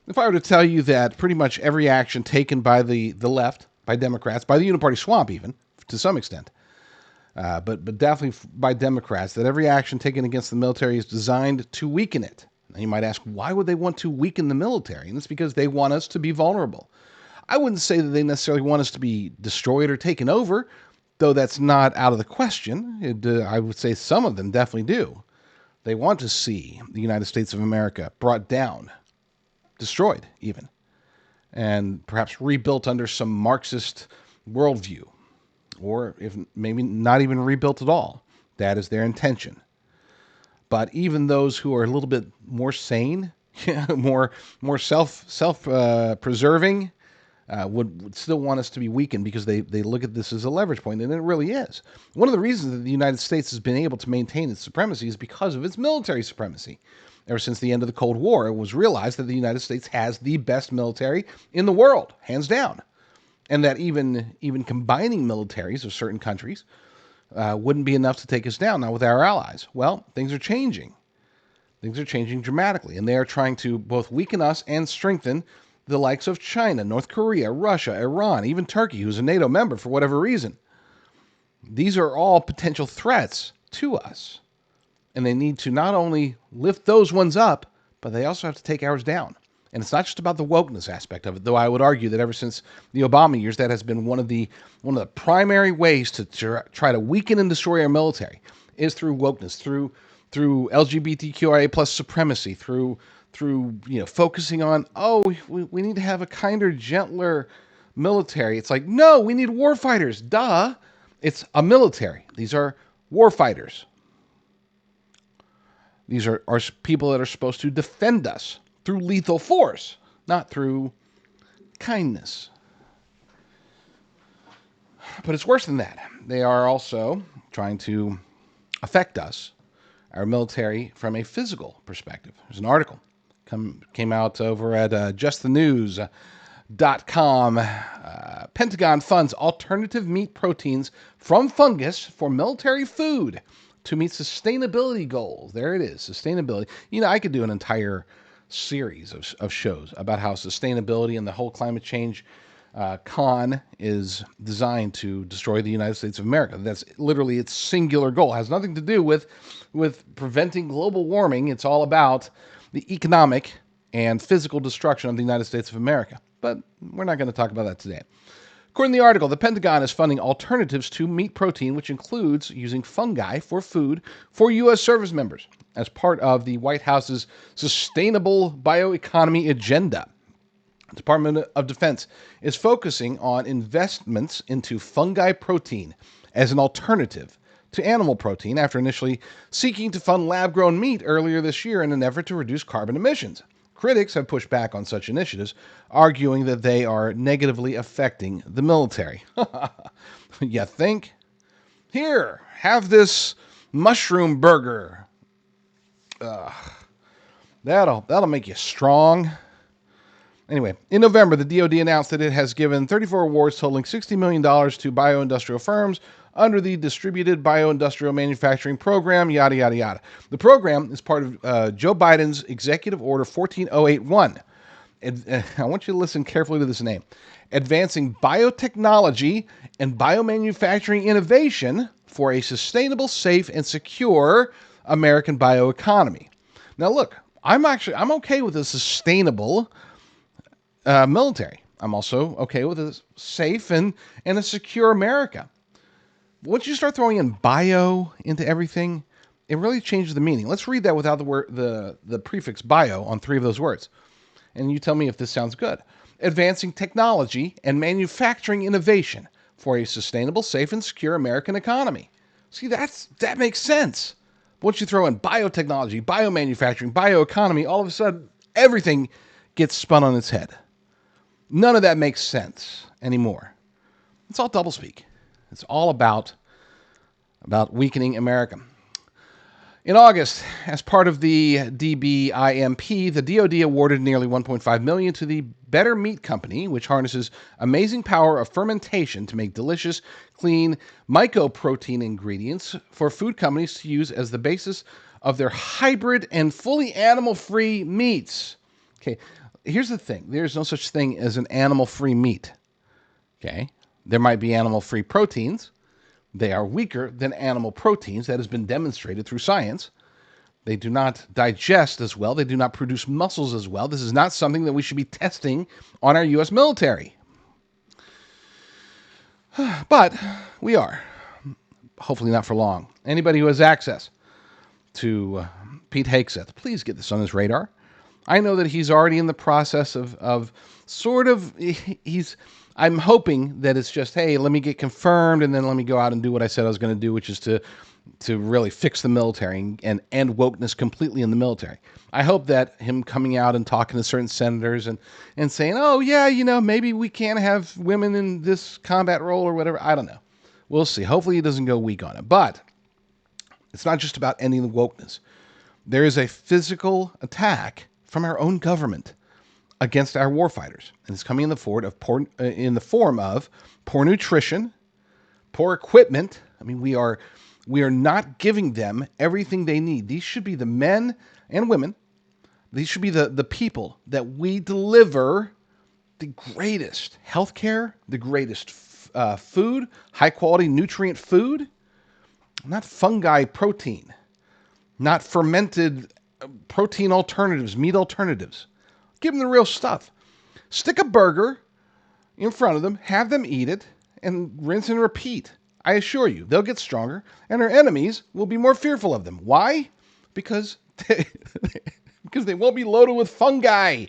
If I were to tell you that pretty much every action taken by the left, by Democrats, by the uniparty swamp even, to some extent, but definitely by Democrats, that every action taken against the military is designed to weaken it. And you might ask, why would they want to weaken the military? And it's because they want us to be vulnerable. I wouldn't say that they necessarily want us to be destroyed or taken over, though that's not out of the question. I would say some of them definitely do. They want to see the United States of America brought down, destroyed even, and perhaps rebuilt under some Marxist worldview, or if maybe not even rebuilt at all. That is their intention. But even those who are a little bit more sane, more self preserving, would still want us to be weakened because they look at this as a leverage point, and it really is. One of the reasons that the United States has been able to maintain its supremacy is because of its military supremacy. Ever since the end of the Cold War, it was realized that the United States has the best military in the world, hands down. And that even combining militaries of certain countries wouldn't be enough to take us down, not with our allies. Well, things are changing. Things are changing dramatically, and they are trying to both weaken us and strengthen the likes of China, North Korea, Russia, Iran, even Turkey, who's a NATO member for whatever reason. These are all potential threats to us. And they need to not only lift those ones up, but they also have to take ours down. And it's not just about the wokeness aspect of it, though I would argue that ever since the Obama years, that has been one of the primary ways to try to weaken and destroy our military is through wokeness, through LGBTQIA plus supremacy, through focusing on, we need to have a kinder, gentler military. It's like, no, we need war fighters. Duh. It's a military. These are war fighters. These are people that are supposed to defend us through lethal force, not through kindness. But it's worse than that. They are also trying to affect us, our military, from a physical perspective. There's an article came out over at justthenews.com. Pentagon funds alternative meat proteins from fungus for military food to meet sustainability goals. There it is, sustainability. I could do an entire series of shows about how sustainability and the whole climate change con is designed to destroy the United States of America. That's literally its singular goal. It has nothing to do with preventing global warming. It's all about the economic and physical destruction of the United States of America. But we're not going to talk about that today. According to the article, the Pentagon is funding alternatives to meat protein, which includes using fungi for food for U.S. service members as part of the White House's sustainable bioeconomy agenda. The Department of Defense is focusing on investments into fungi protein as an alternative to animal protein after initially seeking to fund lab-grown meat earlier this year in an effort to reduce carbon emissions. Critics have pushed back on such initiatives, arguing that they are negatively affecting the military. You think? Here, have this mushroom burger. That'll make you strong. Anyway, in November, the DoD announced that it has given 34 awards totaling $60 million to bioindustrial firms under the Distributed Bioindustrial Manufacturing Program, yada, yada, yada. The program is part of Joe Biden's Executive Order 14081. I want you to listen carefully to this name. Advancing biotechnology and biomanufacturing innovation for a sustainable, safe, and secure American bioeconomy. Now, look, I'm okay with a sustainable military. I'm also okay with a safe and a secure America. Once you start throwing in bio into everything, it really changes the meaning. Let's read that without the word the prefix bio on three of those words. And you tell me if this sounds good. Advancing technology and manufacturing innovation for a sustainable, safe, and secure American economy. See, that makes sense. Once you throw in biotechnology, biomanufacturing, bioeconomy, all of a sudden, everything gets spun on its head. None of that makes sense anymore. It's all doublespeak. It's all about weakening America. In August, as part of the DBIMP, the DoD awarded nearly $1.5 million to the Better Meat Company, which harnesses amazing power of fermentation to make delicious, clean mycoprotein ingredients for food companies to use as the basis of their hybrid and fully animal-free meats. Okay, Here's the thing. There's no such thing as an animal-free meat. Okay? There might be animal-free proteins. They are weaker than animal proteins. That has been demonstrated through science. They do not digest as well. They do not produce muscles as well. This is not something that we should be testing on our U.S. military. But we are. Hopefully not for long. Anybody who has access to Pete Hegseth, please get this on his radar. I know that he's already in the process of I'm hoping that it's just, hey, let me get confirmed and then let me go out and do what I said I was going to do, which is to really fix the military and end wokeness completely in the military. I hope that him coming out and talking to certain senators and saying, oh, yeah, maybe we can't have women in this combat role or whatever. I don't know. We'll see. Hopefully he doesn't go weak on it. But it's not just about ending the wokeness. There is a physical attack from our own government against our warfighters. And it's coming in the form of poor nutrition, poor equipment. I mean, we are not giving them everything they need. These should be the men and women. These should be the people that we deliver the greatest healthcare, the greatest food, high quality nutrient food, not fungi protein, not fermented protein alternatives, meat alternatives. Give them the real stuff. Stick a burger in front of them, have them eat it, and rinse and repeat. I assure you, they'll get stronger, and their enemies will be more fearful of them. Why? Because they won't be loaded with fungi.